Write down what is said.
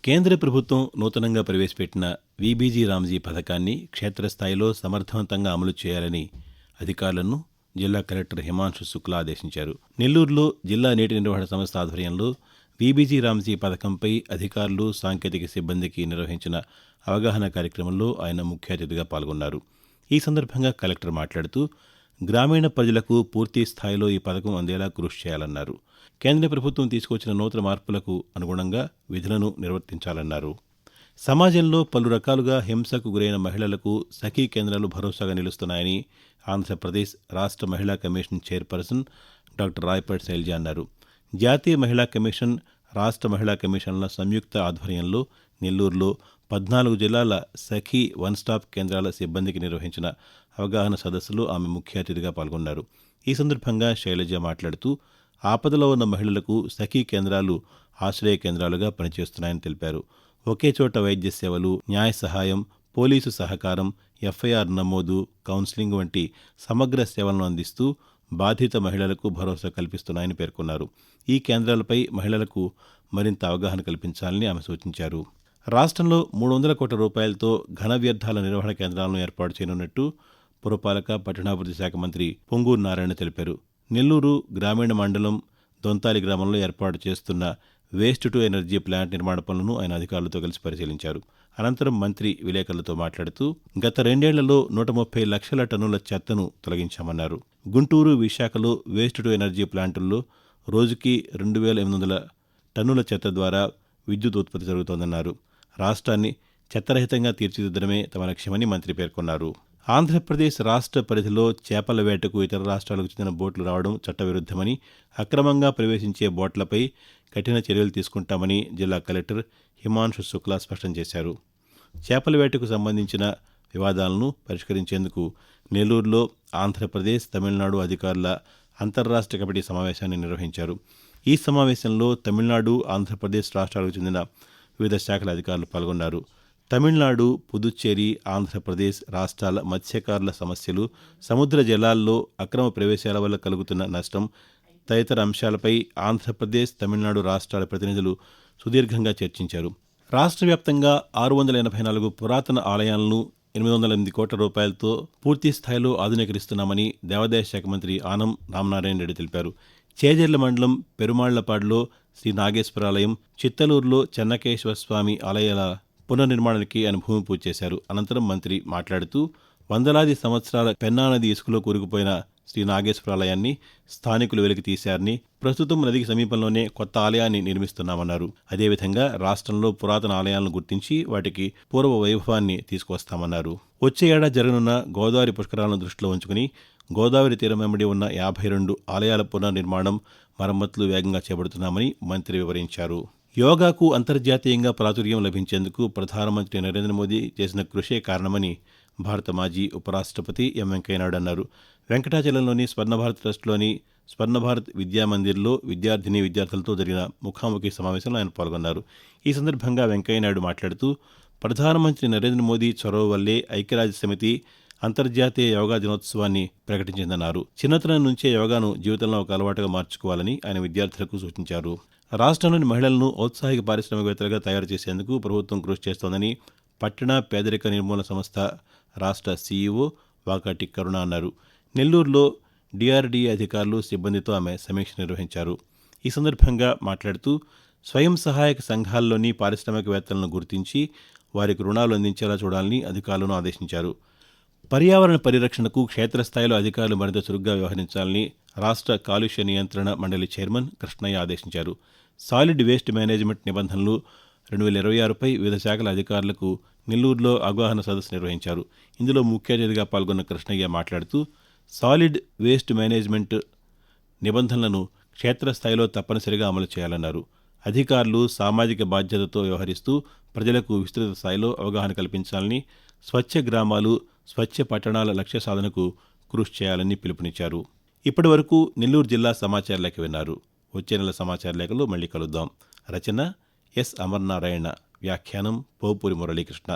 కేంద్ర ప్రభుత్వం నూతనంగా ప్రవేశపెట్టిన వీబీజీ రామ్జీ పథకాన్ని క్షేత్రస్థాయిలో సమర్థవంతంగా అమలు చేయాలని అధికారులను జిల్లా కలెక్టర్ హిమాంశు శుక్లా ఆదేశించారు. నెల్లూరులో జిల్లా నీటి నిర్వహణ సంస్థ ఆధ్వర్యంలో వీబీజీ రామ్జీ పథకంపై అధికారులు, సాంకేతిక సిబ్బందికి నిర్వహించిన అవగాహన కార్యక్రమంలో ఆయన ముఖ్య అతిథిగా పాల్గొన్నారు. ఈ సందర్భంగా కలెక్టర్ మాట్లాడుతూ గ్రామీణ ప్రజలకు పూర్తి స్థాయిలో ఈ పథకం అందేలా కృషి చేయాలన్నారు. కేంద్ర ప్రభుత్వం తీసుకొచ్చిన నూతన మార్పులకు అనుగుణంగా విధులను నిర్వర్తించాలన్నారు. సమాజంలో పలు రకాలుగా హింసకు గురైన మహిళలకు సఖీ కేంద్రాలు భరోసాగా నిలుస్తున్నాయని ఆంధ్రప్రదేశ్ రాష్ట్ర మహిళా commission chairperson doctor Rayapati Sailaja అన్నారు. జాతీయ మహిళా కమిషన్, రాష్ట్ర మహిళా కమిషన్ల సంయుక్త ఆధ్వర్యంలో నెల్లూరులో 14 జిల్లాల సఖీ వన్ స్టాప్ కేంద్రాల సిబ్బందికి నిర్వహించిన అవగాహన సదస్సులో ఆమె ముఖ్య అతిథిగా పాల్గొన్నారు. ఈ సందర్భంగా శైలజ మాట్లాడుతూ ఆపదలో ఉన్న మహిళలకు సఖీ కేంద్రాలు ఆశ్రయ కేంద్రాలుగా పనిచేస్తున్నాయని తెలిపారు. ఒకే చోట వైద్య సేవలు, న్యాయ సహాయం, పోలీసు సహకారం, ఎఫ్ఐఆర్ నమోదు, కౌన్సిలింగ్ వంటి సమగ్ర సేవలను అందిస్తూ బాధిత మహిళలకు భరోసా కల్పిస్తున్నాయని పేర్కొన్నారు. ఈ కేంద్రాలపై మహిళలకు మరింత అవగాహన కల్పించాలని ఆమె సూచించారు. రాష్ట్రంలో 300 కోట్ల రూపాయలతో ఘన వ్యర్థాల నిర్వహణ కేంద్రాలను ఏర్పాటు చేయనున్నట్టు పురపాలక, పట్టణాభివృద్ధి శాఖ మంత్రి పొంగూరు నారాయణ తెలిపారు. నెల్లూరు గ్రామీణ మండలం దొంతాలి గ్రామంలో ఏర్పాటు చేస్తున్న వేస్ట్ టు ఎనర్జీ ప్లాంట్ నిర్మాణ పనులను ఆయన అధికారులతో కలిసి పరిశీలించారు. అనంతరం మంత్రి విలేకరులతో మాట్లాడుతూ గత 2 ఏళ్లలో 130 లక్షల టన్నుల చెత్తను తొలగించామన్నారు. గుంటూరు, విశాఖలో వేస్ట్ టు ఎనర్జీ ప్లాంటుల్లో రోజుకి 2800 టన్నుల చెత్త ద్వారా విద్యుత్ ఉత్పత్తి జరుగుతోందన్నారు. రాష్ట్రాన్ని చెత్తరహితంగా తీర్చిదిద్దడమే తమ లక్ష్యమని మంత్రి పేర్కొన్నారు. ఆంధ్రప్రదేశ్ రాష్ట్ర పరిధిలో చేపల వేటకు ఇతర రాష్ట్రాలకు చెందిన బోట్లు రావడం చట్టవిరుద్ధమని, అక్రమంగా ప్రవేశించే బోట్లపై కఠిన చర్యలు తీసుకుంటామని జిల్లా కలెక్టర్ హిమాంశు శుక్లా స్పష్టం చేశారు. చేపల వేటకు సంబంధించిన వివాదాలను పరిష్కరించేందుకు నెల్లూరులో ఆంధ్రప్రదేశ్, తమిళనాడు అధికారుల అంతర్రాష్ట్ర కమిటీ సమావేశాన్ని నిర్వహించారు. ఈ సమావేశంలో తమిళనాడు, ఆంధ్రప్రదేశ్ రాష్ట్రాలకు చెందిన వివిధ శాఖల అధికారులు పాల్గొన్నారు. తమిళనాడు, పుదుచ్చేరి, ఆంధ్రప్రదేశ్ రాష్ట్రాల మత్స్యకారుల సమస్యలు, సముద్ర జలాల్లో అక్రమ ప్రవేశాల వల్ల కలుగుతున్న నష్టం తదితర అంశాలపై ఆంధ్రప్రదేశ్, తమిళనాడు రాష్ట్రాల ప్రతినిధులు సుదీర్ఘంగా చర్చించారు. రాష్ట్ర వ్యాప్తంగా 684 పురాతన ఆలయాలను 808 కోట్ల రూపాయలతో పూర్తి స్థాయిలో ఆధునీకరిస్తున్నామని దేవాదాయ శాఖ మంత్రి ఆనం రామనారాయణ రెడ్డి తెలిపారు. చేజర్ల మండలం పెరుమాళ్లపాడులో శ్రీ నాగేశ్వరాలయం, చిత్తలూరులో చెన్నకేశ్వర స్వామి ఆలయాల పునర్నిర్మాణానికి ఆయన భూమి పూజ చేశారు. అనంతరం మంత్రి మాట్లాడుతూ వందలాది సంవత్సరాల పెన్నా నది ఇసుకలో కూరుకుపోయిన శ్రీ నాగేశ్వరాలయాన్ని స్థానికులు వెలికి తీశారని, ప్రస్తుతం నదికి సమీపంలోనే కొత్త ఆలయాన్ని నిర్మిస్తున్నామన్నారు. అదేవిధంగా రాష్ట్రంలో పురాతన ఆలయాలను గుర్తించి వాటికి పూర్వ వైభవాన్ని తీసుకువస్తామన్నారు. వచ్చే ఏడాది జరగనున్న గోదావరి పుష్కరాలను దృష్టిలో ఉంచుకుని గోదావరి తీరం వెంబడి ఉన్న 52 ఆలయాల పునర్నిర్మాణం, మరమ్మతులు వేగంగా చేపడుతున్నామని మంత్రి వివరించారు. యోగాకు అంతర్జాతీయంగా ప్రాచుర్యం లభించేందుకు ప్రధానమంత్రి నరేంద్ర మోదీ చేసిన కృషే కారణమని భారత మాజీ ఉపరాష్ట్రపతి ఎం వెంకయ్యనాయుడు అన్నారు. వెంకటాచలంలోని స్వర్ణభారత్ ట్రస్ట్లోని స్వర్ణభారత్ విద్యామందిర్లో విద్యార్థులతో జరిగిన ముఖాముఖి సమావేశంలో ఆయన పాల్గొన్నారు. ఈ సందర్భంగా వెంకయ్యనాయుడు మాట్లాడుతూ ప్రధానమంత్రి నరేంద్ర మోదీ చొరవ వల్లే ఐక్యరాజ్య సమితి అంతర్జాతీయ యోగా దినోత్సవాన్ని ప్రకటించిందన్నారు. చిన్నతనం నుంచే యోగాను జీవితంలో ఒక అలవాటుగా మార్చుకోవాలని ఆయన విద్యార్థులకు సూచించారు. రాష్ట్రంలోని మహిళలను ఔత్సాహిక పారిశ్రామికవేత్తలుగా తయారు చేసేందుకు ప్రభుత్వం కృషి చేస్తోందని పట్టణ పేదరిక నిర్మూలన సంస్థ రాష్ట్ర సీఈఓ వాకాటి కరుణ అన్నారు. నెల్లూరులో డిఆర్డీఏ అధికారులు, సిబ్బందితో ఆమె సమీక్ష నిర్వహించారు. ఈ సందర్భంగా మాట్లాడుతూ స్వయం సహాయక సంఘాల్లోని పారిశ్రామికవేత్తలను గుర్తించి వారికి రుణాలు అందించేలా చూడాలని అధికారులను ఆదేశించారు. పర్యావరణ పరిరక్షణకు క్షేత్రస్థాయిలో అధికారులు మరింత చురుగ్గా వ్యవహరించాలని రాష్ట్ర కాలుష్య నియంత్రణ మండలి చైర్మన్ కృష్ణయ్య ఆదేశించారు. సాలిడ్ వేస్ట్ మేనేజ్మెంట్ నిబంధనలు 2026పై వివిధ శాఖల అధికారులకు నెల్లూరులో అవగాహన సదస్సు నిర్వహించారు. ఇందులో ముఖ్య అతిథిగా పాల్గొన్న కృష్ణయ్య మాట్లాడుతూ సాలిడ్ వేస్ట్ మేనేజ్మెంట్ నిబంధనలను క్షేత్రస్థాయిలో తప్పనిసరిగా అమలు చేయాలన్నారు. అధికారులు సామాజిక బాధ్యతతో వ్యవహరిస్తూ ప్రజలకు విస్తృత స్థాయిలో అవగాహన కల్పించాలని, స్వచ్ఛ గ్రామాలు, స్వచ్ఛ పట్టణాల లక్ష్య సాధనకు కృషి చేయాలని పిలుపునిచ్చారు. ఇప్పటి వరకు నెల్లూరు జిల్లా సమాచార లేఖ విన్నారు. వచ్చే నెల సమాచార లేఖలో మళ్ళీ కలుద్దాం. రచన ఎస్ అమర్నారాయణ, వ్యాఖ్యానం పోపూరి మురళీకృష్ణ.